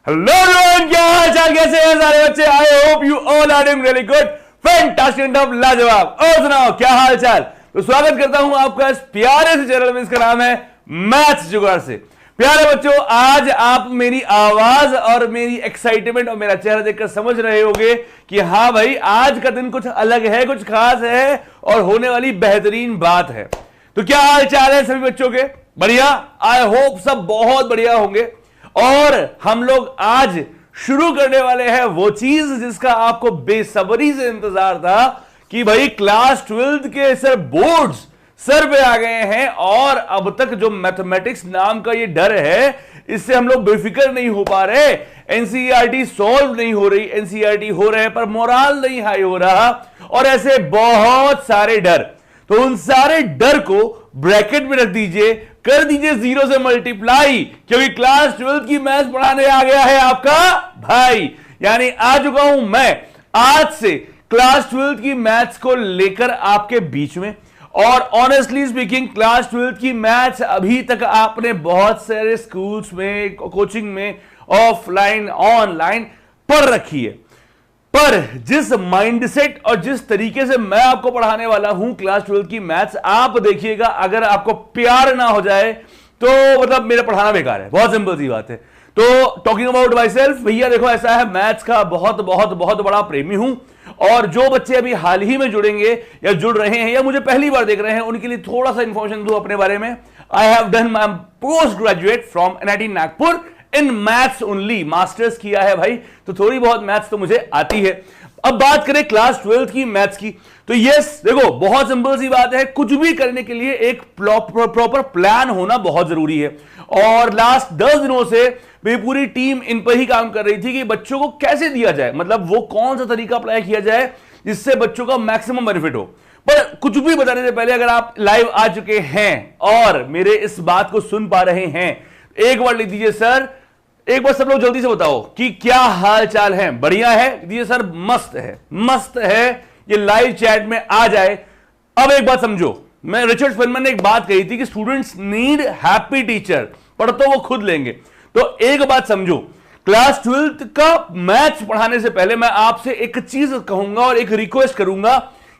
Hello everyone, क्या हाल चाल, कैसे हैं सारे बच्चे? I hope you all are doing really good, fantastic, लाजवाब। और सुनाओ क्या हाल चाल। तो स्वागत करता हूं आपका इस प्यारे से चैनल में, इसका नाम है मैथ्स जुगाड़ से। प्यारे बच्चों, आज आप मेरी आवाज और मेरी एक्साइटमेंट और मेरा चेहरा देखकर समझ रहे होंगे कि हाँ भाई, आज का दिन कुछ अलग है, कुछ खास है और होने वाली बेहतरीन बात है। तो क्या हाल चाल है सभी बच्चों के? बढ़िया। आई होप सब बहुत बढ़िया होंगे। और हम लोग आज शुरू करने वाले हैं वो चीज जिसका आपको बेसब्री से इंतजार था कि भाई क्लास 12th के सर बोर्ड्स सर पे आ गए हैं और अब तक जो मैथमेटिक्स नाम का ये डर है, इससे हम लोग बेफिक्र नहीं हो पा रहे। एनसीईआरटी सॉल्व नहीं हो रही, एनसीईआरटी हो रहे हैं पर मोरल नहीं हाई हो रहा, और ऐसे बहुत सारे डर। तो उन सारे डर को ब्रैकेट में रख दीजिए, कर दीजिए 0 से मल्टीप्लाई, क्योंकि क्लास 12th की मैथ्स पढ़ाने आ गया है आपका भाई। यानी आ चुका हूं मैं आज से क्लास 12th की मैथ्स को लेकर आपके बीच में। और ऑनेस्टली स्पीकिंग, क्लास 12th की मैथ्स अभी तक आपने बहुत सारे स्कूल्स में, कोचिंग में, ऑफलाइन ऑनलाइन पढ़ रखी है, पर जिस माइंडसेट और जिस तरीके से मैं आपको पढ़ाने वाला हूं क्लास 12th की मैथ्स, आप देखिएगा अगर आपको प्यार ना हो जाए तो मतलब मेरा पढ़ाना बेकार है। बहुत सिंपल सी बात है। तो टॉकिंग अबाउट माई सेल्फ, भैया देखो ऐसा है, मैथ्स का बहुत बहुत बहुत बड़ा प्रेमी हूं। और जो बच्चे अभी हाल ही में जुड़ेंगे या जुड़ रहे हैं या मुझे पहली बार देख रहे हैं, उनके लिए थोड़ा सा इंफॉर्मेशन दूं अपने बारे में। I have done my post graduate from NIT Nagpur in maths only, masters किया है भाई, तो थोड़ी बहुत मैथ्स तो मुझे आती है। अब बात करें क्लास 12th की मैथ्स की, तो यस देखो बहुत सिंपल सी बात है, कुछ भी करने के लिए एक प्रॉपर प्लान होना बहुत जरूरी है। और लास्ट 10 दिनों से मेरी पूरी टीम इन पर ही काम कर रही थी कि बच्चों को कैसे दिया जाए, मतलब वो कौन सा तरीका अप्लाई किया जाए जिससे बच्चों का मैक्सिमम बेनिफिट हो। पर कुछ भी बताने से पहले, अगर आप लाइव आ चुके हैं और मेरे इस बात को सुन पा रहे हैं, एक बार लिख दीजिए सर, एक बार सब लोग जल्दी से बताओ कि क्या हाल चाल है। बढ़िया है, दीजिए सर मस्त है, मस्त है, ये लाइव चैट में आ जाए। अब एक बात समझो, मैं रिचर्ड फेनमैन ने एक बात कही थी कि स्टूडेंट्स नीड हैप्पी टीचर, पढ़ तो वो खुद लेंगे। तो एक बात समझो, क्लास 12th का मैथ्स पढ़ाने से पहले मैं आपसे एक चीज कहूंगा और एक रिक्वेस्ट करूंगा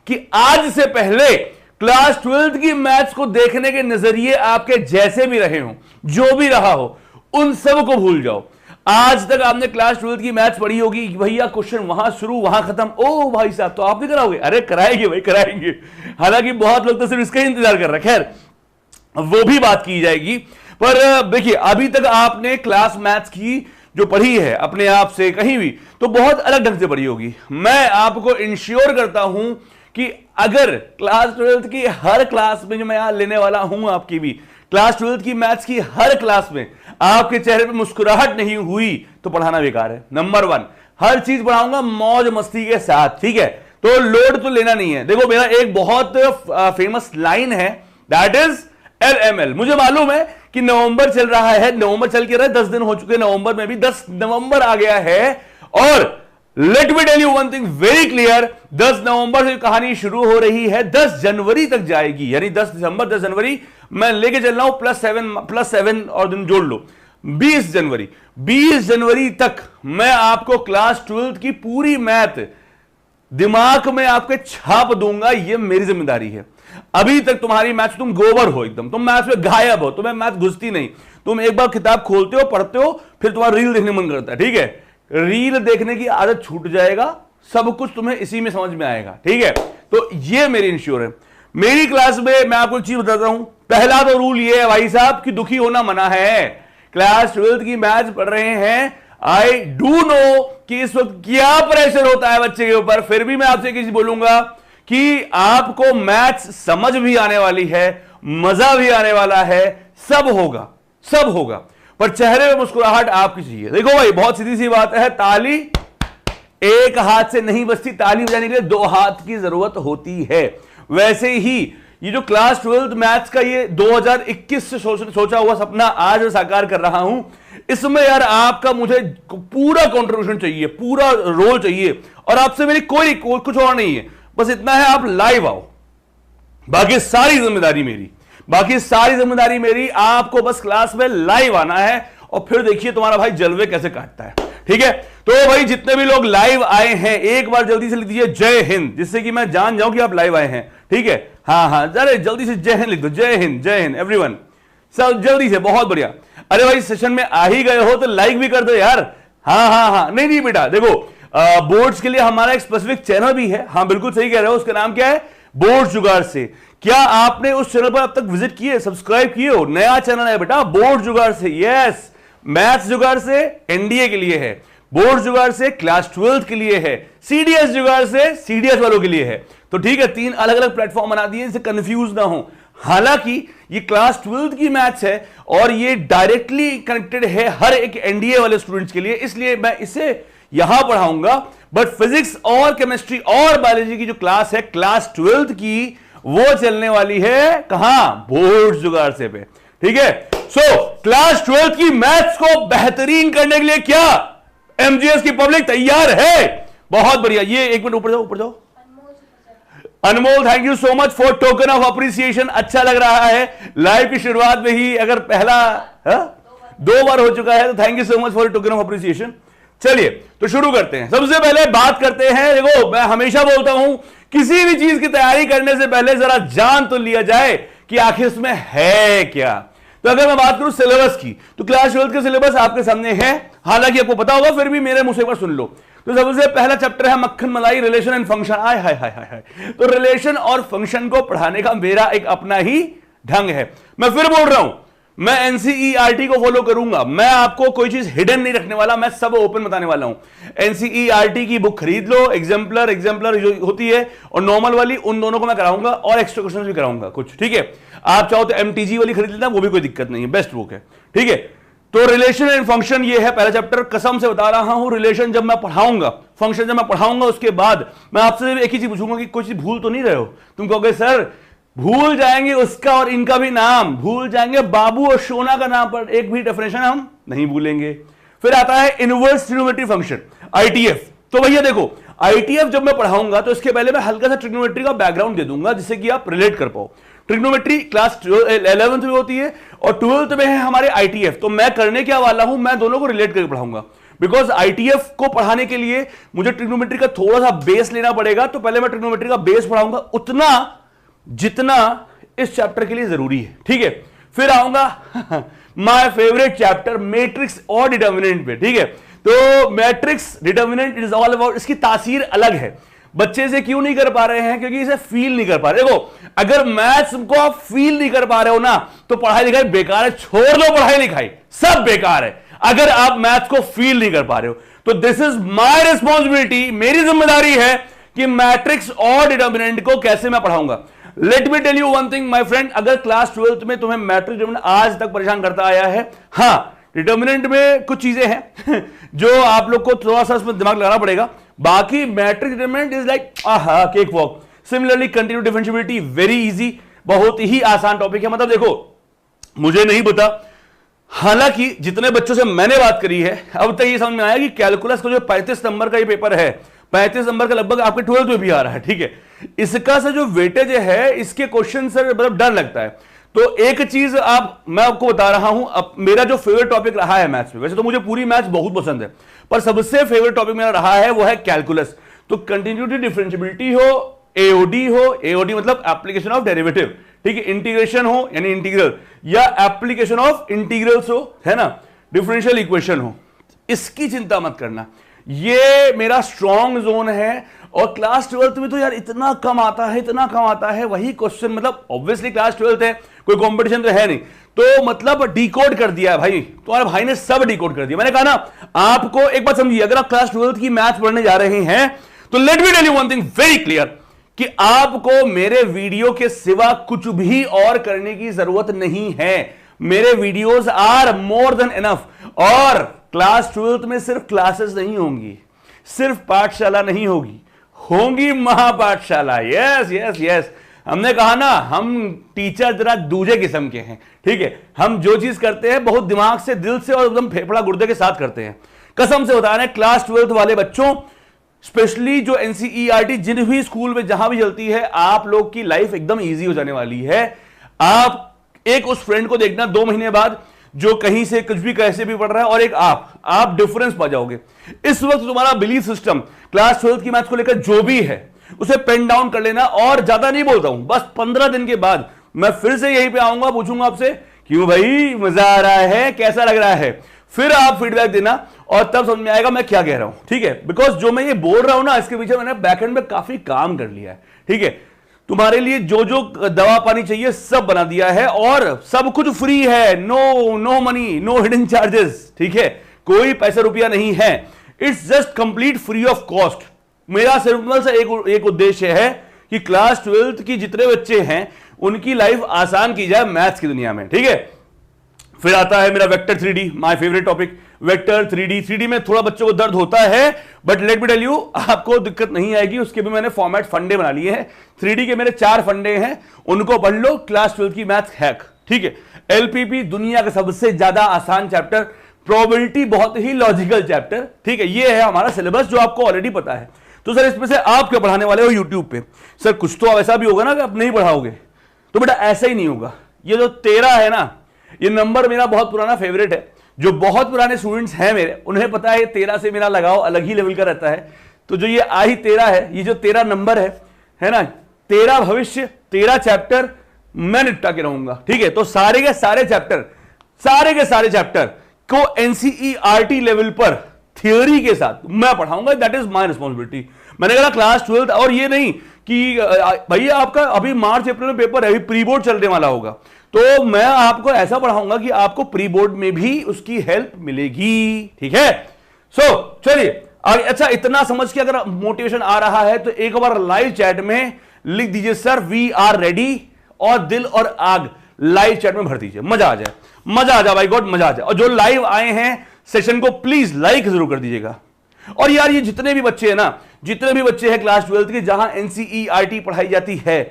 कि आज से पहले क्लास 12th की मैथ्स को देखने के नजरिए आपके जैसे भी रहे हो, जो भी रहा हो, उन सब को भूल जाओ। आज तक आपने क्लास 12th की मैथ्स पढ़ी होगी, भैया क्वेश्चन वहां शुरू वहां खत्म, ओ भाई साहब तो आप भी कराओगे? अरे कराएंगे भाई, कराएंगे। हालांकि बहुत लोग तो सिर्फ इसका ही इंतजार कर रहे हैं, खैर वो भी बात की जाएगी। पर देखिए, अभी तक आपने क्लास मैथ्स की जो पढ़ी है अपने आप से कहीं भी, तो बहुत अलग ढंग से पढ़ी होगी। मैं आपको इंश्योर करता हूं कि अगर क्लास 12th की हर क्लास में जो मैं यहां लेने वाला हूं, आपकी भी क्लास 12th की मैथ्स की हर क्लास में आपके चेहरे पे मुस्कुराहट नहीं हुई तो पढ़ाना बेकार है। नंबर 1, हर चीज पढ़ाऊंगा मौज मस्ती के साथ, ठीक है? तो लोड तो लेना नहीं है। देखो मेरा एक बहुत फेमस लाइन है, दैट इज LML। मुझे मालूम है कि नवंबर चल रहा है, नवंबर चल के रहा है, 10 दिन हो चुके, नवंबर में भी 10 नवंबर आ गया है। और let me tell you one thing very clear, 10 नवंबर से कहानी शुरू हो रही है, 10 जनवरी तक जाएगी, यानी 10 दिसंबर 10 जनवरी मैं लेके चल रहा हूं, +7 और दिन जोड़ लो, 20 जनवरी तक मैं आपको क्लास 12th की पूरी मैथ दिमाग में आपके छाप दूंगा। ये मेरी जिम्मेदारी है। अभी तक तुम्हारी मैथ्स, तुम गोबर हो एकदम, तुम मैथ्स में गायब हो, तुम्हें मैथ घुसती नहीं। तुम एक बार किताब खोलते हो, पढ़ते हो, फिर तुम्हारा रील देखने मन करता है, ठीक है? रील देखने की आदत छूट जाएगा, सब कुछ तुम्हें इसी में समझ में आएगा, ठीक है? तो ये मेरी इंश्योर है। मेरी क्लास में मैं आपको एक चीज बताता हूं, पहला तो रूल ये है भाई साहब कि दुखी होना मना है। क्लास 12th की मैथ्स पढ़ रहे हैं, आई डू नो कि इस वक्त क्या प्रेशर होता है बच्चे के ऊपर, फिर भी मैं आपसे किसी बोलूंगा कि आपको मैथ्स समझ भी आने वाली है, मजा भी आने वाला है, सब होगा, सब होगा, पर चेहरे में मुस्कुराहट आपकी चाहिए। देखो भाई, बहुत सीधी सी बात है, ताली एक हाथ से नहीं बजती, ताली बजाने के लिए 2 हाथ की जरूरत होती है। वैसे ही ये जो क्लास 12th मैथ्स का ये 2021 से सोचा हुआ सपना आज साकार कर रहा हूं, इसमें यार आपका मुझे पूरा कंट्रीब्यूशन चाहिए, पूरा रोल चाहिए, और आपसे मेरी कोई कुछ और नहीं है, बस इतना है आप लाइव आओ, बाकी सारी जिम्मेदारी मेरी, आपको बस क्लास में लाइव आना है और फिर देखिए तुम्हारा भाई जलवे कैसे काटता है। ठीक है, तो भाई जितने भी लोग लाइव आए हैं एक बार जल्दी से लिख दीजिए जय हिंद, जिससे कि मैं जान जाऊं कि आप लाइव आए हैं। ठीक है, हाँ, जरा जल्दी से जय हिंद लिख दो, जय हिंद एवरीवन, सब जल्दी से, बहुत बढ़िया। अरे भाई सेशन में आ ही गए हो तो लाइक भी कर दो यार। हाँ, नहीं बेटा, देखो बोर्ड्स के लिए हमारा एक स्पेसिफिक चैनल भी है। हाँ बिल्कुल सही कह रहे हो, उसका नाम क्या है, बोर्ड जुगाड़ से। क्या आपने उस चैनल पर अब तक विजिट किए, सब्सक्राइब किए हो? नया चैनल है बेटा, बोर्ड जुगाड़ से। यस, मैथ्स जुगाड़ से एनडीए के लिए है, बोर्ड जुगाड़ से क्लास 12 के लिए है, सीडीएस जुगाड़ से सीडीएस वालों के लिए है। तो ठीक है, 3 अलग अलग प्लेटफॉर्म बना दिए, इससे कंफ्यूज ना हो। हालांकि ये क्लास 12 की मैथ्स है और ये डायरेक्टली कनेक्टेड है हर एक एनडीए वाले स्टूडेंट्स के लिए, इसलिए मैं इसे यहां पढ़ाऊंगा। बट फिजिक्स और केमिस्ट्री और बायोलॉजी की जो क्लास है क्लास 12 की, वो चलने वाली है कहां, बोर्ड जुगाड़ से पे। ठीक है, सो क्लास 12 की मैथ्स को बेहतरीन करने के लिए क्या एमजीएस की पब्लिक तैयार है? बहुत बढ़िया। ये एक मिनट ऊपर जाओ। Anmol, thank you so much for token of appreciation. अच्छा लग रहा है लाइव की शुरुआत में ही, अगर पहला 2 बार हो चुका है तो thank you so much for token of appreciation. चलिए तो शुरू करते हैं। सबसे पहले बात करते हैं, देखो मैं हमेशा बोलता हूं किसी भी चीज की तैयारी करने से पहले जरा जान तो लिया जाए कि आखिर इसमें है क्या। तो अगर मैं बात करूं सिलेबस की, तो क्लास 12 का सिलेबस आपके सामने है, हालांकि आपको पता होगा, फिर भी मेरे मुंह से एक बार सुन लो। तो सबसे पहला चैप्टर है मक्खन मलाई, रिलेशन एंड फंक्शन। आय हाय हाय हाय। तो रिलेशन और फंक्शन को पढ़ाने का मेरा एक अपना ही ढंग है। मैं फिर बोल रहा हूं, मैं एनसीईआरटी को फॉलो करूंगा, मैं आपको कोई चीज हिडन नहीं रखने वाला, मैं सब ओपन बताने वाला हूं। एनसीईआरटी की बुक खरीद लो, एग्जाम्पलर जो होती है और नॉर्मल वाली, उन दोनों को मैं कराऊंगा और एक्स्ट्रा क्वेश्चंस भी कराऊंगा कुछ। ठीक है, आप चाहो तो एमटीजी वाली खरीद लेना, वो भी कोई दिक्कत नहीं है, बेस्ट बुक है। ठीक है, तो रिलेशन एंड फंक्शन ये है पहला चैप्टर। कसम से बता रहा हूं, रिलेशन जब मैं पढ़ाऊंगा, फंक्शन जब मैं पढ़ाऊंगा, उसके बाद मैं आपसे एक ही चीज पूछूंगा कि कोई चीज भूल तो नहीं रहे हो। तुम कहोगे सर भूल जाएंगे उसका और इनका भी नाम, भूल जाएंगे बाबू और सोना का नाम, पर एक भी डेफिनेशन हम नहीं भूलेंगे। फिर आता है इनवर्स ट्रिग्नोमेट्री फंक्शन, आईटीएफ। तो भैया देखो, आईटीएफ जब मैं पढ़ाऊंगा तो इसके पहले मैं हल्का सा ट्रिग्नोमेट्री का बैकग्राउंड दे दूंगा, जिससे कि आप रिलेट कर पाओ। ट्रिग्नोमेट्री क्लास 11th में होती है और 12th में है हमारे आईटीएफ। तो मैं करने क्या वाला हूं, मैं दोनों को रिलेट करके पढ़ाऊंगा, बिकॉज आईटीएफ को पढ़ाने के लिए मुझे ट्रिग्नोमेट्री का थोड़ा सा बेस लेना पड़ेगा। तो पहले मैं ट्रिग्नोमेट्री का बेस पढ़ाऊंगा उतना जितना इस चैप्टर के लिए जरूरी है। ठीक है, फिर आऊंगा माय फेवरेट चैप्टर मैट्रिक्स और डिटर्मिनेंट पे। ठीक है, तो matrix determinant it is all about, इसकी तासीर अलग है। बच्चे से क्यों नहीं कर पा रहे हैं, क्योंकि इसे फील नहीं कर पा रहे। देखो अगर मैथ्स को आप फील नहीं कर पा रहे हो ना, तो पढ़ाई लिखाई बेकार है, छोड़ दो पढ़ाई लिखाई, सब बेकार है अगर आप मैथ्स को फील नहीं कर पा रहे हो। तो दिस इज माय रिस्पॉन्सिबिलिटी, मेरी जिम्मेदारी है कि मैट्रिक्स और डिटर्मिनेंट को कैसे मैं पढ़ाऊंगा। Let me tell you one thing my friend, अगर क्लास 12th में तुम्हें मैट्रिक्स डिटर्मिनेंट आज तक परेशान करता आया है, हाँ डिटर्मिनेंट में कुछ चीजें हैं जो आप लोग को थोड़ा सा उसमें दिमाग लगाना पड़ेगा, बाकी matrix determinant is like cake walk. Similarly continuity differentiability very easy, बहुत ही आसान टॉपिक है। मतलब देखो मुझे नहीं पता, हालांकि जितने बच्चों से मैंने बात करी है अब तक ये समझ में आया कि कैलकुलस का जो 35 नंबर का ये पेपर है, 35 नंबर का लगभग आपके 12th में भी आ रहा है। ठीक है, इसका से जो वेटेज है, इसके क्वेश्चन से मतलब डर लगता है। तो एक चीज मैं आपको बता रहा हूं, अब मेरा जो फेवरेट टॉपिक रहा है मैथ्स में, वैसे तो मुझे पूरी मैथ्स बहुत पसंद है, पर सबसे फेवरेट टॉपिक मेरा रहा है वो है कैलकुलस। तो कंटिन्यूटी डिफरेंशिएबिलिटी हो, एओडी हो, एओडी मतलब एप्लीकेशन ऑफ डेरिवेटिव, ठीक है, इंटीग्रेशन हो यानी इंटीग्रल, या एप्लीकेशन ऑफ इंटीग्रल्स हो, है ना, डिफरेंशियल इक्वेशन हो, इसकी चिंता मत करना, ये मेरा स्ट्रॉन्ग जोन है। और क्लास 12th में तो यार इतना कम आता है, इतना कम आता है, वही क्वेश्चन, मतलब ऑब्वियसली क्लास 12th है, कोई कंपटीशन तो है नहीं, तो मतलब डिकोड कर दिया है भाई, तुम्हारे भाई ने सब डिकोड कर दिया। मैंने कहा ना आपको, एक बात समझिए, अगर आप क्लास 12th की मैथ पढ़ने जा रहे हैं तो let me tell you one thing very clear, कि आपको मेरे वीडियो के सिवा कुछ भी और करने की जरूरत नहीं है। मेरे videos are more than enough. और क्लास 12th में सिर्फ क्लासेस नहीं होंगी, सिर्फ पाठशाला नहीं होगी, होंगी महापाठशाला। यस यस यस, हमने कहा ना हम टीचर जरा दूसरे किस्म के हैं। ठीक है, हम जो चीज करते हैं बहुत दिमाग से, दिल से और एकदम फेफड़ा गुर्दे के साथ करते हैं। कसम से बता रहे हैं, क्लास 12th वाले बच्चों, स्पेशली जो एनसीईआरटी जिन भी स्कूल में जहां भी चलती है, आप लोग की लाइफ एकदम इजी हो जाने वाली है। आप एक उस फ्रेंड को देखना 2 महीने बाद जो कहीं से कुछ भी कैसे भी पढ़ रहा है, और एक आप डिफरेंस पा जाओगे। इस वक्त तुम्हारा बिलीफ सिस्टम क्लास 12th की मैथ्स को लेकर जो भी है उसे पेन डाउन कर लेना, और ज्यादा नहीं बोलता हूं, बस 15 दिन के बाद मैं फिर से यहीं पे आऊंगा, पूछूंगा आपसे क्यों भाई मजा आ रहा है, कैसा लग रहा है, फिर आप फीडबैक देना और तब समझ में आएगा मैं क्या कह रहा हूं। ठीक है, बिकॉज जो मैं ये बोल रहा हूं ना, इसके पीछे मैंने बैकएंड में काफी काम कर लिया है। ठीक है, तुम्हारे लिए जो जो दवा पानी चाहिए सब बना दिया है, और सब कुछ फ्री है, no money, no hidden charges. ठीक है, कोई पैसा रुपया नहीं है, it's just complete free of cost. मेरा सिर्फ से एक उद्देश्य है कि क्लास 12th की जितने बच्चे हैं उनकी लाइफ आसान की जाए मैथ्स की दुनिया में। ठीक है, फिर आता है मेरा vector 3D, my favourite topic. Vector 3D में थोड़ा बच्चों को दर्द होता है, but let me tell you, आपको दिक्कत नहीं आएगी, उसके भी मैंने फॉर्मेट फंडे बना लिए हैं। 3D के मेरे 4 फंडे हैं, उनको पढ़ लो, क्लास 12th की मैथ्स हैक। ठीक है, LPP दुनिया का सबसे ज्यादा आसान चैप्टर, प्रोबेबिलिटी बहुत ही लॉजिकल चैप्टर। ठीक है, ये है हमारा सिलेबस जो आपको ऑलरेडी पता है। तो सर इसमें से आप क्या पढ़ाने वाले हो यूट्यूब पे? सर कुछ तो ऐसा भी होगा ना कि आप नहीं पढ़ाओगे, तो बेटा ऐसा ही नहीं होगा। ये जो 13 है ना, ये नंबर मेरा बहुत पुराना फेवरेट है। जो बहुत पुराने स्टूडेंट्स हैं मेरे, उन्हें पता है 13 से मेरा लगाव अलग ही लेवल का रहता है। तो जो ये आई 13 है, ये जो 13 नंबर है ना, 13 भविष्य, 13 चैप्टर मैं निपटा के रहूंगा। ठीक है, तो सारे के सारे चैप्टर को NCERT लेवल पर थियोरी के साथ मैं पढ़ाऊंगा, दैट इज माय रिस्पॉन्सिबिलिटी। मैंने कहा क्लास 12th, और ये नहीं कि भैया आपका अभी मार्च अप्रैल में पेपर है, अभी प्री बोर्ड चलने वाला होगा, तो मैं आपको ऐसा पढ़ाऊंगा कि आपको प्री बोर्ड में भी उसकी हेल्प मिलेगी। ठीक है, सो चलिए अच्छा, इतना समझ के अगर मोटिवेशन आ रहा है तो एक बार लाइव चैट में लिख दीजिए सर वी आर रेडी, और दिल और आग लाइव चैट में भर दीजिए, मजा आ जाए भाई गॉड, मजा आ जाए। और जो लाइव आए हैं सेशन को प्लीज लाइक जरूर कर दीजिएगा। और यार ये जितने भी बच्चे हैं ना, जितने भी बच्चे हैं क्लास 12th के जहां NCERT पढ़ाई जाती है,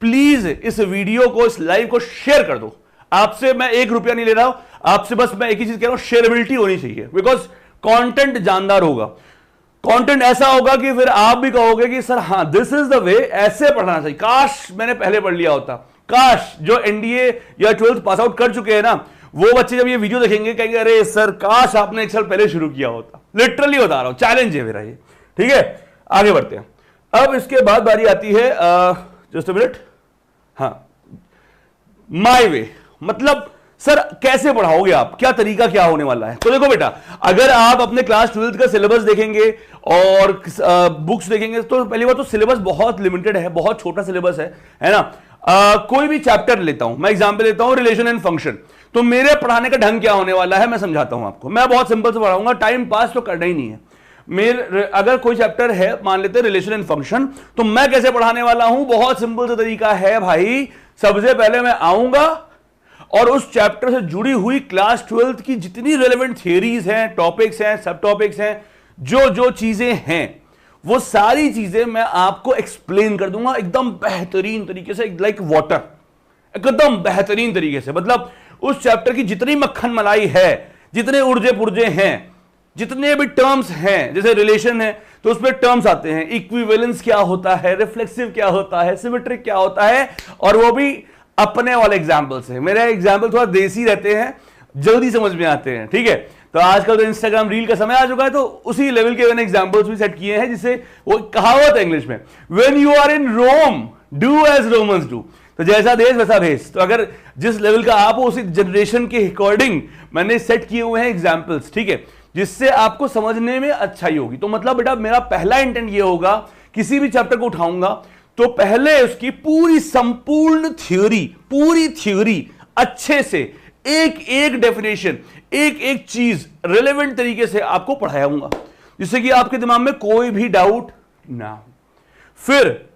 प्लीज इस वीडियो को, इस लाइव को शेयर कर दो। आपसे मैं 1 रुपया नहीं ले रहा हूं, आपसे बस मैं एक ही चीज कह रहा हूं, शेयरेबिलिटी होनी चाहिए, बिकॉज कंटेंट जानदार होगा, कंटेंट ऐसा होगा कि फिर आप भी कहोगे कि सर हाँ दिस इज द वे, ऐसे पढ़ना चाहिए। काश मैंने पहले पढ़ लिया होता, काश जो NDA या 12th पास आउट कर चुके हैं ना, वो बच्चे जब ये वीडियो देखेंगे कहेंगे अरे सर काश आपने 1 साल पहले शुरू किया होता। लिटरली बता रहा हूं, चैलेंज है मेरा ये। ठीक है, आगे बढ़ते हैं। अब इसके बाद बारी आती है, जस्ट अ मिनट, हाँ, माय वे, मतलब सर कैसे पढ़ाओगे आप, क्या तरीका क्या होने वाला है? तो देखो बेटा, अगर आप अपने क्लास 12th का सिलेबस देखेंगे और बुक्स देखेंगे, तो पहली बात तो सिलेबस बहुत लिमिटेड है, बहुत छोटा सिलेबस है ना। कोई भी चैप्टर लेता हूं, मैं एग्जांपल लेता हूं रिलेशन एंड फंक्शन, तो मेरे पढ़ाने का ढंग क्या होने वाला है मैं समझाता हूं आपको। मैं बहुत सिंपल से पढ़ाऊंगा, टाइम पास तो करना ही नहीं है। मेरे अगर कोई चैप्टर है, मान लेते हैं रिलेशन एंड फंक्शन, तो मैं कैसे पढ़ाने वाला हूं, बहुत सिंपल सा तरीका है भाई। सबसे पहले मैं आऊंगा और उस चैप्टर से जुड़ी हुई क्लास 12th की जितनी रेलेवेंट थियरीज हैं, टॉपिक्स हैं, सब टॉपिक्स हैं, जो जो चीजें हैं, वो सारी चीजें मैं आपको एक्सप्लेन कर दूंगा एकदम बेहतरीन तरीके से, लाइक वाटर, एकदम बेहतरीन तरीके से। मतलब उस चैप्टर की जितनी मक्खन मलाई है, जितने उर्जे पुर्जे हैं, जितने भी टर्म्स हैं, जैसे रिलेशन है तो उसमें टर्म्स आते हैं, इक्विवेलेंस क्या होता है, रिफ्लेक्सिव क्या होता है, सिमेट्रिक क्या होता है, और वो भी अपने वाले एग्जाम्पल से। मेरे एग्जाम्पल थोड़ा देसी रहते हैं, जल्दी समझ में आते हैं। ठीक है, तो आजकल तो इंस्टाग्राम रील का समय आ चुका है, तो उसी लेवल के मैंने एग्जाम्पल्स भी सेट किए हैं, जिससे वो कहावत है इंग्लिश में, when you are in Rome do as Romans do, तो जैसा देश वैसा भेष। तो अगर जिस लेवल का आप हो, उसी जनरेशन के अकॉर्डिंग मैंने सेट किए हुए हैं एग्जाम्पल्स, ठीक है, जिससे आपको समझने में अच्छाई होगी। तो मतलब बेटा मेरा पहला इंटेंट ये होगा, किसी भी चैप्टर को उठाऊंगा तो पहले उसकी पूरी संपूर्ण थ्योरी, पूरी थ्योरी अच्छे से, एक एक डेफिनेशन, एक एक चीज रिलेवेंट तरीके से आपको पढ़ाऊंगा, जिससे कि आपके दिमाग में कोई भी डाउट ना हो। फिर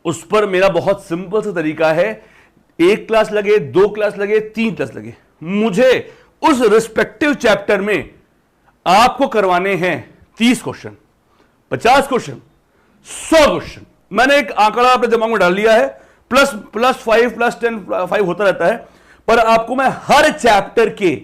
उस पर मेरा बहुत सिंपल सा तरीका है, 1 क्लास लगे, 2 क्लास लगे, 3 क्लास लगे, मुझे उस रिस्पेक्टिव चैप्टर में आपको करवाने हैं 30 क्वेश्चन, 50 क्वेश्चन, 100 क्वेश्चन। मैंने एक आंकड़ा अपने दिमाग में डाल लिया है, +5 +10 5 होता रहता है, पर आपको मैं हर चैप्टर के,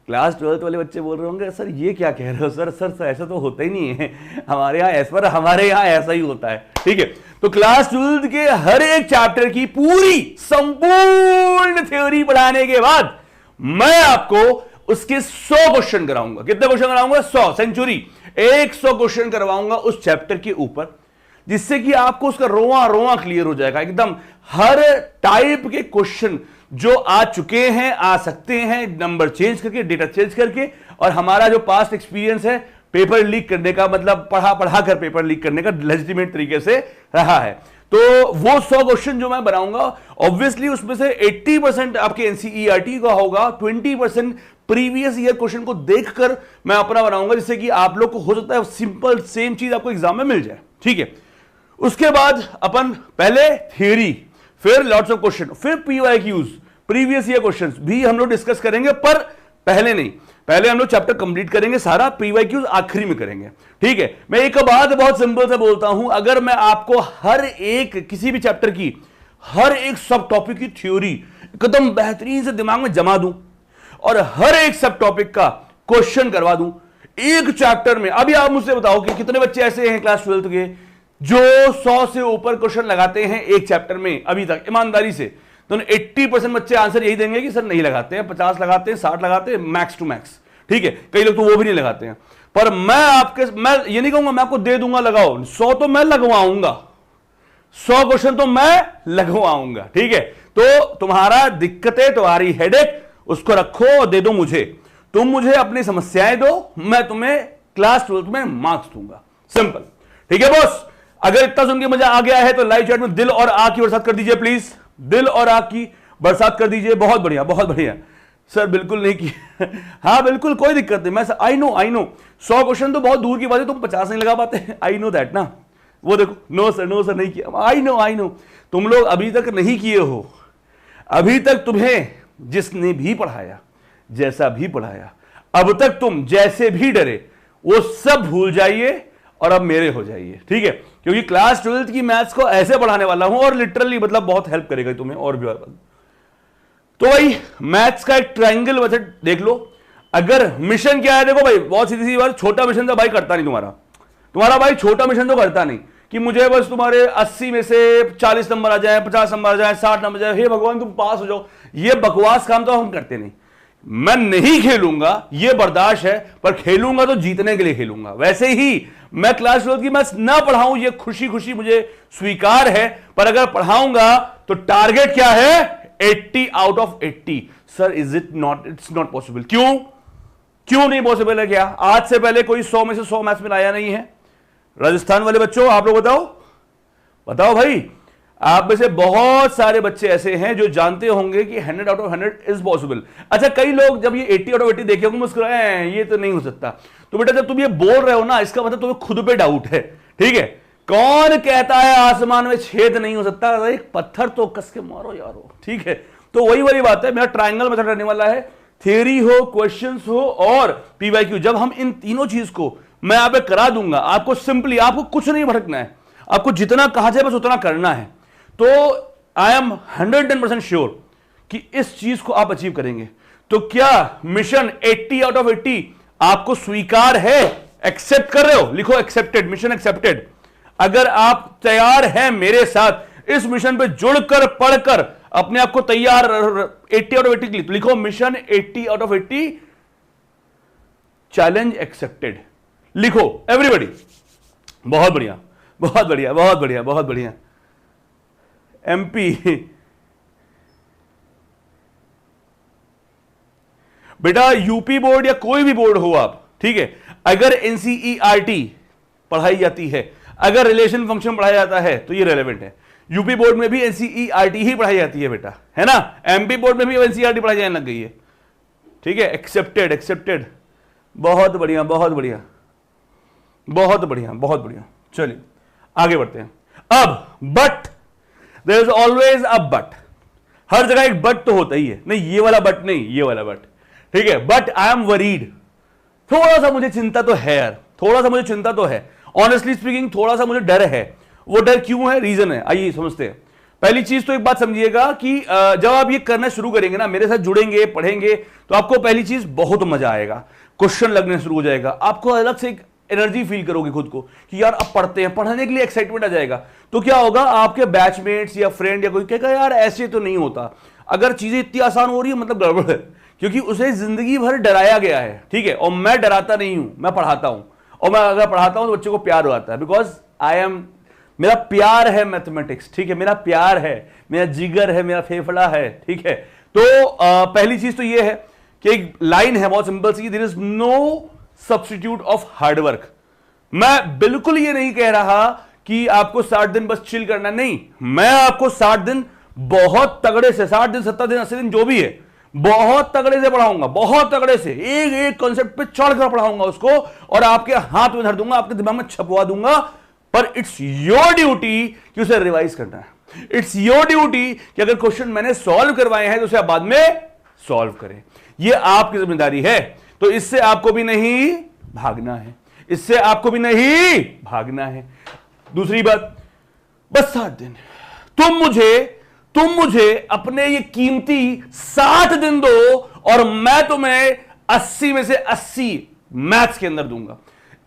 क्लास 12th वाले बच्चे बोल रहे होंगे सर ये क्या कह रहे हो सर, सर ऐसा तो होता ही नहीं है हमारे यहाँ ऐसा ही होता है। ठीक है, तो क्लास 12th के हर एक चैप्टर की पूरी संपूर्ण थ्योरी पढ़ाने के बाद मैं आपको उसके 100 क्वेश्चन कराऊंगा। कितने क्वेश्चन कराऊंगा? 100, सेंचुरी 100 क्वेश्चन करवाऊंगा उस चैप्टर के ऊपर, जिससे कि आपको उसका रोआ रोआ क्लियर हो जाएगा एकदम। हर टाइप के क्वेश्चन जो आ चुके हैं, आ सकते हैं, नंबर चेंज करके, डेटा चेंज करके, और हमारा जो पास्ट एक्सपीरियंस है पेपर लीक करने का, मतलब पढ़ा कर पेपर लीक करने का लेजिटिमेट तरीके से रहा है। तो वो 100 क्वेश्चन जो मैं बनाऊंगा, ऑब्वियसली उसमें से 80% आपके एनसीईआरटी का होगा, 20% प्रीवियस ईयर क्वेश्चन को देखकर मैं अपना बनाऊंगा, जिससे कि आप लोग को हो सकता है सिंपल सेम चीज आपको एग्जाम में मिल जाए। ठीक है, उसके बाद अपन पहले थियरी, फिर लॉट्स ऑफ क्वेश्चन, फिर पीवाईक्यूज, प्रीवियस ईयर क्वेश्चंस भी हम लोग डिस्कस करेंगे, पर पहले नहीं, पहले हम लोग चैप्टर कंप्लीट करेंगे सारा, पीवाईक्यूज आखिरी में करेंगे। ठीक है, मैं एक बात बहुत सिंपल से बोलता हूं, अगर मैं आपको हर एक किसी भी चैप्टर की हर एक सब टॉपिक की थ्योरी एकदम बेहतरीन से दिमाग में जमा दूं और हर एक सब टॉपिक का क्वेश्चन करवा दूं एक चैप्टर में, अभी आप मुझसे बताओ कि कितने बच्चे ऐसे हैं क्लास 12th के जो 100 से ऊपर क्वेश्चन लगाते हैं एक चैप्टर में अभी तक? ईमानदारी से तो 80% बच्चे आंसर यही देंगे कि सर नहीं लगाते हैं, 50 लगाते हैं, 60 लगाते हैं, मैक्स टू मैक्स। ठीक है, कई लोग तो वो भी नहीं लगाते हैं। पर मैं ये नहीं कहूंगा मैं आपको दे दूंगा लगाओ, 100 तो मैं लगवाऊंगा, 100 क्वेश्चन तो मैं लगवाऊंगा। ठीक है, तो तुम्हारा दिक्कतें, तुम्हारी हेडेक उसको रखो और दे दो मुझे, तुम मुझे अपनी समस्याएं दो, मैं तुम्हें क्लास 12th में मार्क्स दूंगा, सिंपल। ठीक है बॉस, अगर इतना सुन के मजा आ गया है तो लाइव चैट में दिल और आग की बरसात कर दीजिए प्लीज, दिल और आग की बरसात कर दीजिए। बहुत बढ़िया, बहुत बढ़िया सर, बिल्कुल नहीं किया। हाँ बिल्कुल, कोई दिक्कत नहीं, मैं आई नो 100 क्वेश्चन तो बहुत दूर की बात है, तुम 50 नहीं लगा पाते, आई नो दैट ना। वो देखो, नो सर नहीं किया, आई नो तुम लोग अभी तक नहीं किए हो। अभी तक तुम्हें जिसने भी पढ़ाया, जैसा भी पढ़ाया, अब तक तुम जैसे भी डरे वो सब भूल जाइए और अब मेरे हो जाइए। ठीक है, क्योंकि क्लास 12th की मैथ्स को ऐसे पढ़ाने वाला हूं और लिटरली मतलब बहुत हेल्प करेगा तुम्हें और भी। तो भाई मैथ्स का एक ट्रायंगल मेथड देख लो। अगर मिशन क्या है, देखो भाई बहुत सीधी सी बात, छोटा मिशन तो भाई करता नहीं तुम्हारा भाई छोटा मिशन तो करता नहीं कि मुझे बस तुम्हारे 80 में से 40 नंबर आ जाए, 50 नंबर आ जाए, 60 नंबर आ जाए, हे भगवान तुम पास हो जाओ। ये बकवास काम तो हम करते नहीं। मैं नहीं खेलूंगा ये बर्दाश्त है, पर खेलूंगा तो जीतने के लिए खेलूंगा। वैसे ही मैं क्लास 12th की मैथ्स ना पढ़ाऊं ये खुशी खुशी मुझे स्वीकार है, पर अगर पढ़ाऊंगा तो टारगेट क्या है? 80 out of 80। Sir it's not possible. क्यों नहीं पॉसिबल है? क्या आज से पहले कोई 100 में से 100 मैथ्स में लाया नहीं है? राजस्थान वाले बच्चों आप लोग बताओ भाई। आप में से बहुत सारे बच्चे ऐसे हैं जो जानते होंगे कि 100 आउट ऑफ 100 इज पॉसिबल। अच्छा, कई लोग जब ये 80 आउट ऑफ 80 देखे होंगे मुस्कुराए, ये तो नहीं हो सकता। तो बेटा जब तुम ये बोल रहे हो ना, इसका मतलब तुम्हें खुद पे डाउट है। ठीक है, कौन कहता है आसमान में छेद नहीं हो सकता? एक पत्थर तो कस के मारो यारो। ठीक है, तो वही वाली बात है, मेरा ट्रायंगल मेथड रहने वाला है। थियरी हो, क्वेश्चंस हो और पीवाईक्यू, जब हम इन तीनों चीज को मैं यहाँ पे करा दूंगा, आपको सिंपली, आपको कुछ नहीं भटकना है, आपको जितना कहा जाए बस उतना करना है। तो आई एम 110% श्योर कि इस चीज को आप अचीव करेंगे। तो क्या मिशन 80 आउट ऑफ 80 आपको स्वीकार है? एक्सेप्ट कर रहे हो? लिखो एक्सेप्टेड, मिशन एक्सेप्टेड। अगर आप तैयार हैं मेरे साथ इस मिशन पे जुड़कर पढ़कर अपने आप को तैयार 80 आउट ऑफ 80 लिखो, mission 80 out of 80, challenge accepted लिखो एवरीबॉडी। बहुत बढ़िया, बहुत बढ़िया, बहुत बढ़िया, बहुत बढ़िया। एमपी बेटा, यूपी बोर्ड या कोई भी बोर्ड हो आप, ठीक है, अगर एनसीईआरटी पढ़ाई जाती है, अगर रिलेशन फंक्शन पढ़ाया जाता है तो ये रेलेवेंट है। यूपी बोर्ड में भी एनसीईआरटी ही पढ़ाई जाती है बेटा, है ना। एमपी बोर्ड में भी एनसीईआरटी पढ़ाई जाने लग गई है। ठीक है, एक्सेप्टेड एक्सेप्टेड, बहुत बढ़िया, बहुत बढ़िया, बहुत बढ़िया, बहुत बढ़िया। चलिए आगे बढ़ते हैं। अब but, there is always a but. हर जगह एक बट तो होता ही है। नहीं ये वाला बट नहीं, ये वाला बट। ठीक है, बट आई एम वरीड, थोड़ा सा मुझे चिंता तो है यार, थोड़ा सा मुझे चिंता तो है। ऑनेस्टली स्पीकिंग थोड़ा सा मुझे डर है। वो डर क्यों है, रीजन है, आइए समझते हैं। पहली चीज तो एक बात समझिएगा कि जब आप ये करना शुरू करेंगे ना, मेरे साथ जुड़ेंगे, पढ़ेंगे, तो आपको पहली चीज बहुत मजा आएगा, क्वेश्चन लगने शुरू हो जाएगा, आपको अलग से एक एनर्जी फील करोगे खुद को कि यार अब पढ़ते हैं, पढ़ने के लिए एक्साइटमेंट आ जाएगा। तो क्या होगा, आपके बैचमेट्स या फ्रेंड या कोई कहेगा यार ऐसे तो नहीं होता, अगर चीजें इतनी आसान हो रही है मतलब गड़बड़ है, क्योंकि उसे जिंदगी भर डराया गया है, ठीक है। और मैं डराता नहीं हूं, मैं पढ़ाता हूं, और मैं अगर पढ़ाता हूं तो बच्चे को प्यार हो आता है, बिकॉज आई एम, मेरा प्यार है मैथमेटिक्स, ठीक है, मेरा प्यार है, मेरा जिगर है, मेरा फेफड़ा है, ठीक है। तो पहली चीज तो यह है कि एक लाइन है बहुत सिंपल सी, there is no substitute of hard work. मैं बिल्कुल ये नहीं कह रहा कि आपको 60 दिन बस चिल करना, नहीं, मैं आपको 60 दिन बहुत तगड़े से, 60 दिन 70 दिन 80 दिन जो भी है, बहुत तगड़े से पढ़ाऊंगा, बहुत तगड़े से, एक एक कॉन्सेप्ट पे चढ़कर पढ़ाऊंगा उसको, और आपके हाथ में धर दूंगा, आपके दिमाग में छपवा दूंगा। पर इट्स योर ड्यूटी कि उसे रिवाइज करना है। इट्स योर ड्यूटी कि अगर क्वेश्चन मैंने सॉल्व करवाए हैं तो उसे आप बाद में सॉल्व करें, यह आपकी जिम्मेदारी है। तो इससे आपको भी नहीं भागना है, इससे आपको भी नहीं भागना है। दूसरी बात, बस 60 दिन तुम मुझे अपने ये कीमती 60 दिन दो, और मैं तुम्हें 80 में से 80 मैथ्स के अंदर दूंगा।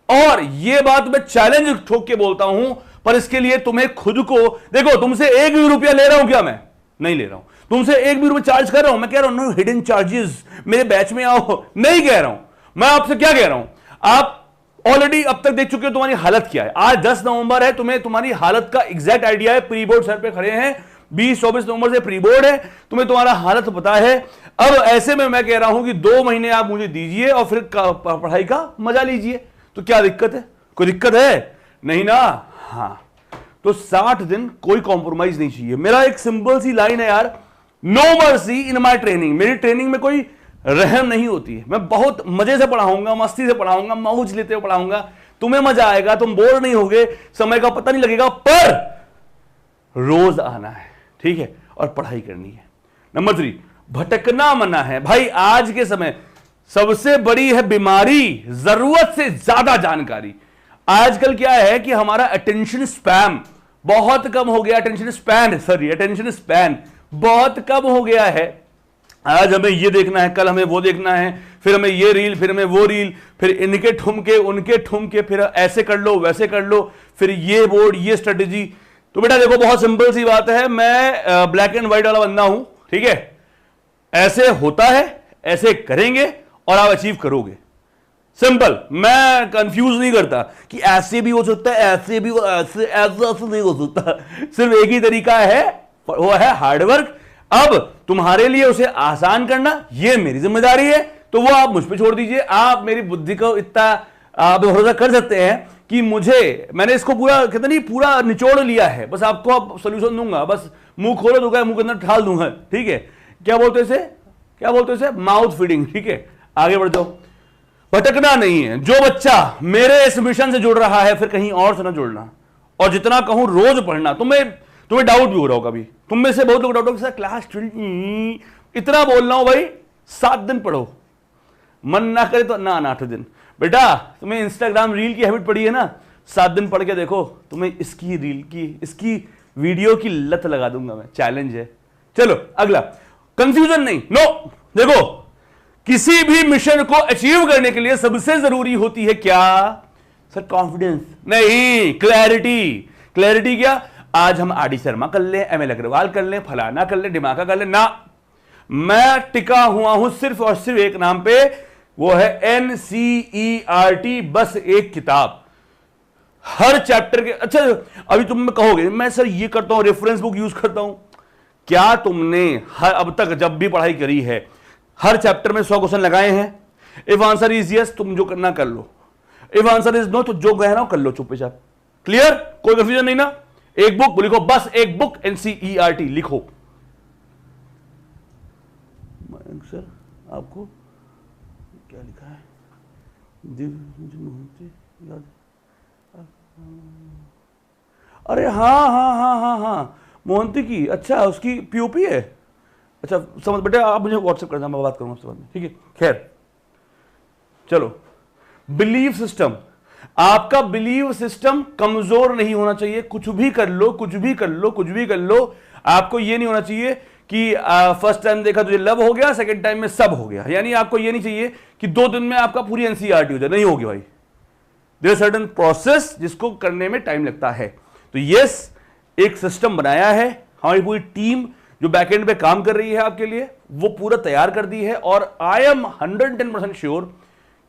और ये बात मैं चैलेंज ठोक के बोलता हूं, पर इसके लिए तुम्हें खुद को देखो, तुमसे 1 भी रुपया ले रहा हूं क्या? मैं नहीं ले रहा हूं। तुमसे 1 भी रुपया चार्ज कर रहा हूं? मैं कह रहा हूं नो हिडन चार्जेस, मेरे बैच में आओ, नहीं कह रहा हूं। मैं आपसे क्या कह रहा हूं, आप ऑलरेडी अब तक देख चुके हो तुम्हारी हालत क्या है। आज 10 नवंबर है, तुम्हें तुम्हारी हालत का एग्जैक्ट आइडिया है, प्री बोर्ड सर पे खड़े हैं, 20-24 नवंबर से प्री बोर्ड है, तुम्हें तुम्हारा हालत पता है। अब ऐसे में मैं कह रहा हूं कि 2 महीने आप मुझे दीजिए और फिर पढ़ाई का मजा लीजिए। तो क्या दिक्कत है? कोई दिक्कत है नहीं ना? हाँ, तो 60 दिन कोई कॉम्प्रोमाइज नहीं चाहिए। मेरा एक सिंपल सी लाइन है यार, no mercy in my training. मेरी ट्रेनिंग में कोई रहम नहीं होती है। मैं बहुत मजे से पढ़ाऊंगा, मस्ती से पढ़ाऊंगा, मौज लेते हुए पढ़ाऊंगा, तुम्हें मजा आएगा, तुम बोर नहीं होगे, समय का पता नहीं लगेगा, पर रोज आना है, ठीक है, और पढ़ाई करनी है। नंबर 3, भटकना मना है। भाई आज के समय सबसे बड़ी है बीमारी जरूरत से ज्यादा जानकारी। आजकल क्या है कि हमारा अटेंशन स्पैम बहुत कम हो गया, अटेंशन स्पैन बहुत कम हो गया है। आज हमें ये देखना है, कल हमें वो देखना है, फिर हमें ये रील, फिर हमें वो रील, फिर इनके ठुमके उनके ठुमके, फिर ऐसे कर लो वैसे कर लो, फिर ये बोर्ड ये स्ट्रेटेजी। तो बेटा देखो बहुत सिंपल सी बात है, मैं ब्लैक एंड व्हाइट वाला बंदा हूं, ठीक है, ऐसे होता है, ऐसे करेंगे और आप अचीव करोगे। सिंपल, मैं कंफ्यूज नहीं करता कि ऐसे भी हो सकता है, ऐसे भी, ऐसे नहीं हो सकता। सिर्फ एक ही तरीका है, वो है हार्डवर्क। अब तुम्हारे लिए उसे आसान करना ये मेरी जिम्मेदारी है, तो वो आप मुझ पे छोड़ दीजिए। आप मेरी बुद्धि को इतना आप भरोसा कर सकते हैं कि मैंने इसको पूरा कहते नहीं पूरा निचोड़ लिया है, बस आपको अब सोल्यूशन दूंगा, बस मुंह खोलो दूंगा, मुंह के अंदर ठाल दूंगा, ठीक है। क्या बोलते इसे माउथ फीडिंग, ठीक है। आगे बढ़ जाओ, भटकना नहीं है। जो बच्चा मेरे इस मिशन से जुड़ रहा है, फिर कहीं और से ना जुड़ना, और जितना कहूं रोज पढ़ना। तुम्हें डाउट भी हो रहा होगा, अभी तुम में से बहुत लोग डाउट होगा क्लास 12 इतना बोल रहा हूं भाई, 7 दिन पढ़ो, मन ना करे तो ना 8 दिन। बेटा तुम्हें इंस्टाग्राम रील की हैबिट पड़ी है ना, 7 दिन पढ़ के देखो, तुम्हें इसकी रील की, इसकी वीडियो की लत लगा दूंगा मैं, चैलेंज है। चलो अगला, कंफ्यूजन नहीं, नो। देखो किसी भी मिशन को अचीव करने के लिए सबसे जरूरी होती है क्या सर? कॉन्फिडेंस नहीं, क्लैरिटी क्या? आज हम आर डी शर्मा कर लें, एमएल अग्रवाल कर लें, फलाना कर लें, दिमागा कर लें ना। मैं टिका हुआ हूं सिर्फ और सिर्फ एक नाम पे, वो है NCERT, बस एक किताब। हर चैप्टर के, अच्छा अभी तुम कहोगे मैं सर ये करता हूं, रेफरेंस बुक यूज करता हूं। क्या तुमने अब तक जब भी पढ़ाई करी है हर चैप्टर में 100 क्वेश्चन लगाए हैं? इफ आंसर इज यस, तुम जो करना कर लो। इफ आंसर इज नो, तो जो कह रहा हूं कर लो चुपचाप। क्लियर? कोई कंफ्यूजन नहीं ना? एक बुक लिखो, बस एक बुक NCERT लिखो। सर आपको क्या लिखा है? अरे हाँ, मोहंती की, अच्छा उसकी POP है, अच्छा समझ बेटा, आप मुझे व्हाट्सएप करना, मैं बात करूंगा उसके बाद में, ठीक है। खैर चलो, बिलीव सिस्टम, आपका बिलीव सिस्टम कमजोर नहीं होना चाहिए। कुछ भी कर लो, आपको यह नहीं होना चाहिए कि फर्स्ट टाइम देखा तो ये लव हो गया, सेकंड टाइम में सब हो गया। यानी आपको यह नहीं चाहिए कि 2 दिन में आपका पूरी NCERT हो जाए, नहीं होगी भाई। देयर सर्टेन प्रोसेस जिसको करने में टाइम लगता है। तो यस, एक सिस्टम बनाया है, हमारी पूरी टीम जो बैकएंड पे काम कर रही है आपके लिए, वो पूरा तैयार कर दी है और आई एम 110% श्योर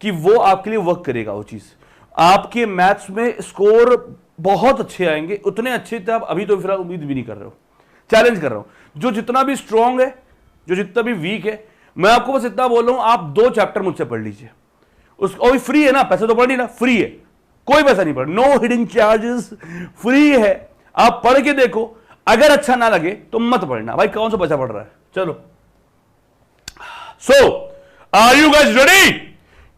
कि वो आपके लिए वर्क करेगा। वो चीज आपके मैथ्स में स्कोर बहुत अच्छे आएंगे, उतने अच्छे तो आप अभी तो फिलहाल उम्मीद भी नहीं कर रहे हो। चैलेंज कर रहा हूं, जो जितना भी स्ट्रांग है, जो जितना भी वीक है, मैं आपको बस इतना बोल रहा हूं, आप 2 चैप्टर मुझसे पढ़ लीजिए। और फ्री है ना, पैसे तो पढ़ नहीं ना, फ्री है, कोई पैसा नहीं पड़, नो हिडन चार्जेस, फ्री है। आप पढ़ के देखो, अगर अच्छा ना लगे तो मत पढ़ना भाई, कौन सा पैसा पड़ रहा है। चलो, सो आर यू गाइस रेडी?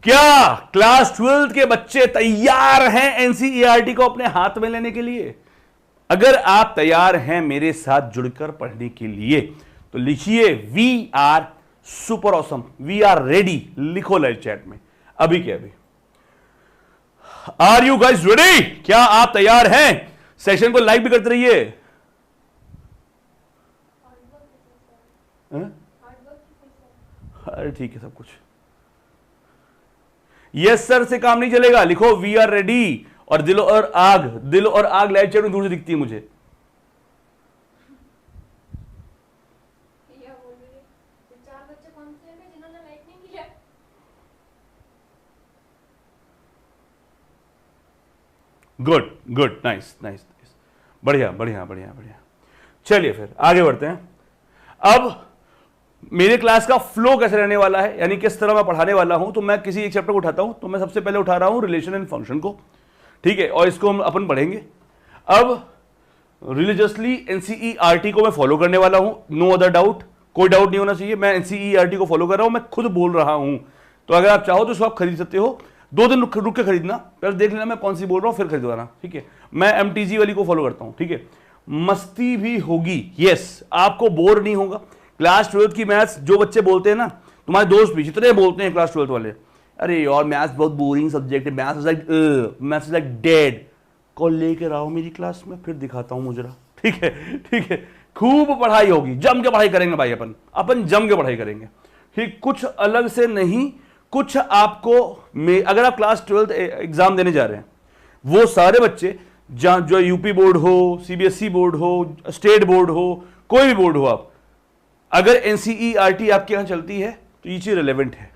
क्या क्लास 12 के बच्चे तैयार हैं एनसीईआरटी को अपने हाथ में लेने के लिए? अगर आप तैयार हैं मेरे साथ जुड़कर पढ़ने के लिए तो लिखिए we are super awesome, we are ready, लिखो लाइव चैट में अभी के अभी। Are you guys ready? क्या आप तैयार हैं? सेशन को लाइक भी करते रहिए। अरे ठीक है सब कुछ। यस सर से काम नहीं चलेगा, लिखो वी आर रेडी और दिल और आग, दिल और आग लाइव चैट में दूर से दिखती है मुझे। गुड गुड, नाइस नाइस, बढ़िया बढ़िया बढ़िया बढ़िया। चलिए फिर आगे बढ़ते हैं। अब मेरे क्लास का फ्लो कैसे रहने वाला है, यानी किस तरह मैं पढ़ाने वाला हूं। तो मैं किसी एक चैप्टर को उठाता हूं, तो मैं सबसे पहले उठा रहा हूं रिलेशन एंड फंक्शन को, ठीक है, और इसको हम अपन पढ़ेंगे। अब रिलीजियसली एनसीईआरटी को मैं फॉलो करने वाला हूं, नो अदर डाउट, कोई डाउट नहीं होना चाहिए। मैं एनसीईआरटी को फॉलो कर रहा हूं, मैं खुद बोल रहा हूं। तो अगर आप चाहो तो इसको आप खरीद सकते हो, 2 दिन रुक के खरीदना, पहले देख लेना मैं कौन सी बोल रहा हूं, फिर खरीदवाना, ठीक है। मैं एमटीजी वाली को फॉलो करता हूं, ठीक है। मस्ती भी होगी, यस, आपको बोर नहीं होगा। क्लास 12 की मैथ्स जो बच्चे बोलते हैं ना, तुम्हारे दोस्त भी जितने बोलते हैं क्लास 12 वाले, अरे यार मैथ्स बहुत बोरिंग सब्जेक्ट है, मैथ्स लाइक डेड, कॉल लेकर आओ मेरी क्लास में, फिर दिखाता हूं मुजरा, ठीक है ठीक है। खूब पढ़ाई होगी, जम के पढ़ाई करेंगे भाई, अपन जम के पढ़ाई करेंगे, ठीक। कुछ अलग से नहीं, कुछ आपको अगर आप क्लास 12 एग्जाम देने जा रहे हैं, वो सारे बच्चे जो यूपी बोर्ड हो, सीबीएसई बोर्ड हो, स्टेट बोर्ड हो, कोई भी बोर्ड हो, आप अगर एनसीईआरटी आपके यहां चलती है तो ये चीज रिलेवेंट है।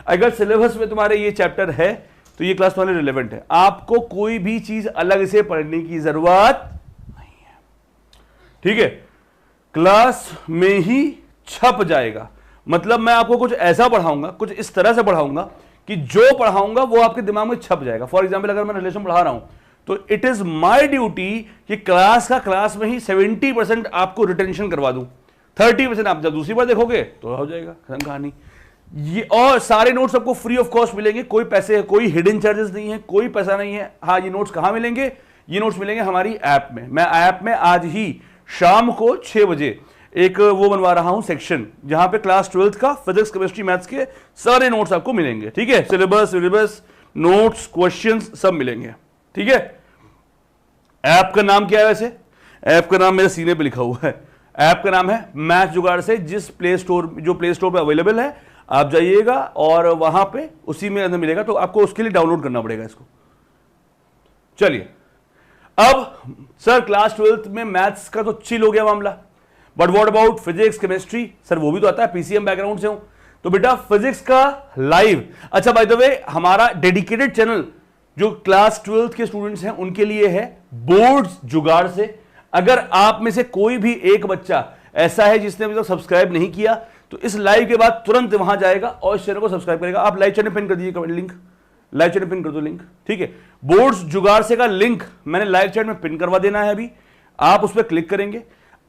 अगर सिलेबस में तुम्हारे ये चैप्टर है तो ये क्लास तुम्हारे रिलेवेंट है। आपको कोई भी चीज अलग से पढ़ने की जरूरत नहीं है, ठीक है। क्लास में ही छप जाएगा, मतलब मैं आपको कुछ ऐसा पढ़ाऊंगा, कुछ इस तरह से पढ़ाऊंगा कि जो पढ़ाऊंगा वो आपके दिमाग में छप जाएगा। फॉर एग्जाम्पल, अगर मैं रिलेशन पढ़ा रहा हूं तो इट इज माई ड्यूटी कि क्लास में ही 70% आपको रिटेंशन करवा दूं, 30% आप जब दूसरी बार देखोगे तो हो जाएगा खत्म कहानी। ये और सारे नोट्स आपको फ्री ऑफ कॉस्ट मिलेंगे, कोई पैसे, कोई हिडन चार्जेस नहीं है, कोई पैसा नहीं है। हाँ, ये नोट्स कहां मिलेंगे? ये नोट्स मिलेंगे हमारी ऐप में। मैं ऐप में आज ही शाम को 6 बजे एक वो बनवा रहा हूं सेक्शन, जहां पे क्लास 12 का फिजिक्स, केमिस्ट्री, मैथ्स के सारे नोट्स आपको मिलेंगे, ठीक है। सिलेबस नोट्स, क्वेश्चंस सब मिलेंगे, ठीक है। ऐप का नाम क्या है वैसे? ऐप का नाम मेरे सीने पे लिखा हुआ है। ऐप का नाम है मैथ जुगाड़ से, जो प्ले स्टोर पे अवेलेबल है। आप जाइएगा और वहां पे उसी में अंदर मिलेगा, तो आपको उसके लिए डाउनलोड करना पड़ेगा इसको। चलिए, अब सर क्लास 12 में मैथ्स का तो चिल हो गया मामला, but what about physics, chemistry? Sir वो भी तो आता है, पीसीएम बैकग्राउंड से हूं तो बेटा फिजिक्स का लाइव। अच्छा, बाय द वे, हमारा डेडिकेटेड चैनल जो क्लास 12 के स्टूडेंट्स हैं उनके लिए है, बोर्ड्स जुगाड़ से। अगर आप में से कोई भी एक बच्चा ऐसा है जिसने अभी तक सब्सक्राइब नहीं किया, तो इस लाइव के बाद तुरंत वहां जाएगा और इस चैनल को सब्सक्राइब करेगा। आप लाइव चैनल पिन कर दीजिए, comment link, live channel pin कर दो लिंक, ठीक है। बोर्ड्स जुगाड़ से का लिंक मैंने लाइव चैट में पिन करवा देना है, अभी आप उस पर क्लिक करेंगे।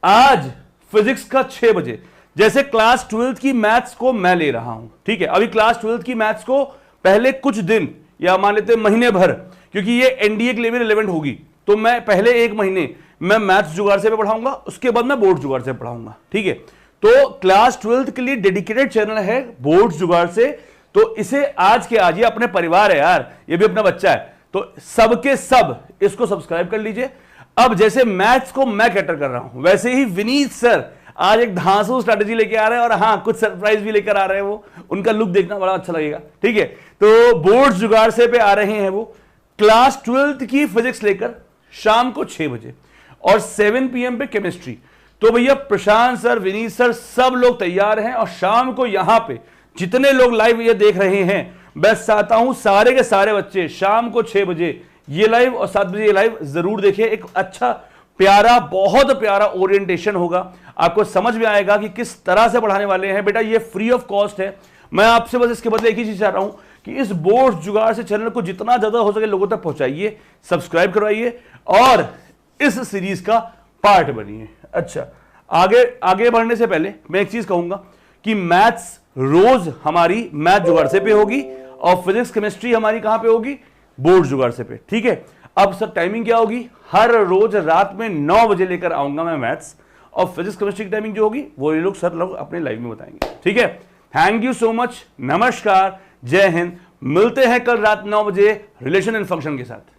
आज फिजिक्स का 6 बजे, जैसे क्लास 12 की मैथ्स को मैं ले रहा हूं, ठीक है। अभी क्लास 12 की मैथ्स को पहले कुछ दिन या मान लेते महीने भर, क्योंकि ये एनडीए के लिए भी रिलेवेंट होगी, तो मैं पहले 1 महीने मैं मैथ्स जुगाड़ से पे पढ़ाऊंगा, उसके बाद मैं बोर्ड जुगाड़ से पढ़ाऊंगा, ठीक है। तो क्लास 12 के लिए डेडिकेटेड चैनल है बोर्ड जुगाड़ से, तो इसे आज के आज, ये अपने परिवार है यार, ये भी अपना बच्चा है, तो सबके सब इसको सब्सक्राइब कर लीजिए। अब जैसे मैथ्स को मैं कैटर कर रहा हूं, वैसे ही विनीत सर आज एक धांसू स्ट्रैटेजी लेके आ रहे हैं, और हाँ कुछ सरप्राइज भी लेकर आ रहे हैं। वो उनका लुक देखना बड़ा अच्छा लगेगा, ठीक है। तो बोर्ड जुगाड़ से पे आ रहे हैं वो क्लास 12 की फिजिक्स लेकर शाम को 6 बजे, और 7 PM पे केमिस्ट्री। तो भैया प्रशांत सर, विनीत सर, सब लोग तैयार हैं और शाम को यहां पे जितने लोग लाइव ये देख रहे हैं, मैं चाहता हूं सारे के सारे बच्चे शाम को 6 बजे ये लाइव और 7 बजे ये लाइव जरूर देखिए। एक अच्छा प्यारा, बहुत प्यारा ओरिएंटेशन होगा, आपको समझ में आएगा कि किस तरह से पढ़ाने वाले हैं। बेटा ये फ्री ऑफ कॉस्ट है। मैं आपसे बस इसके बदले एक ही चीज चाह रहा हूं कि इस बोर्ड जुगाड़ से चैनल को जितना ज्यादा हो सके लोगों तक पहुंचाइए, सब्सक्राइब करवाइए और इस सीरीज का पार्ट बनिए। अच्छा, आगे बढ़ने से पहले मैं एक चीज कहूंगा कि मैथ्स रोज हमारी मैथ जुगाड़ से पे होगी और फिजिक्स केमिस्ट्री हमारी कहां पे होगी, बोर्ड जुगाड़ से पे। ठीक है, अब सर टाइमिंग क्या होगी, हर रोज रात में 9 बजे लेकर आऊंगा मैं मैथ्स, और फिजिक्स केमिस्ट्री की टाइमिंग जो होगी वो ये लोग सर लोग अपने लाइव में बताएंगे। ठीक है, थैंक यू सो मच, नमस्कार, जय हिंद। मिलते हैं कल रात 9 बजे रिलेशन एंड फंक्शन के साथ।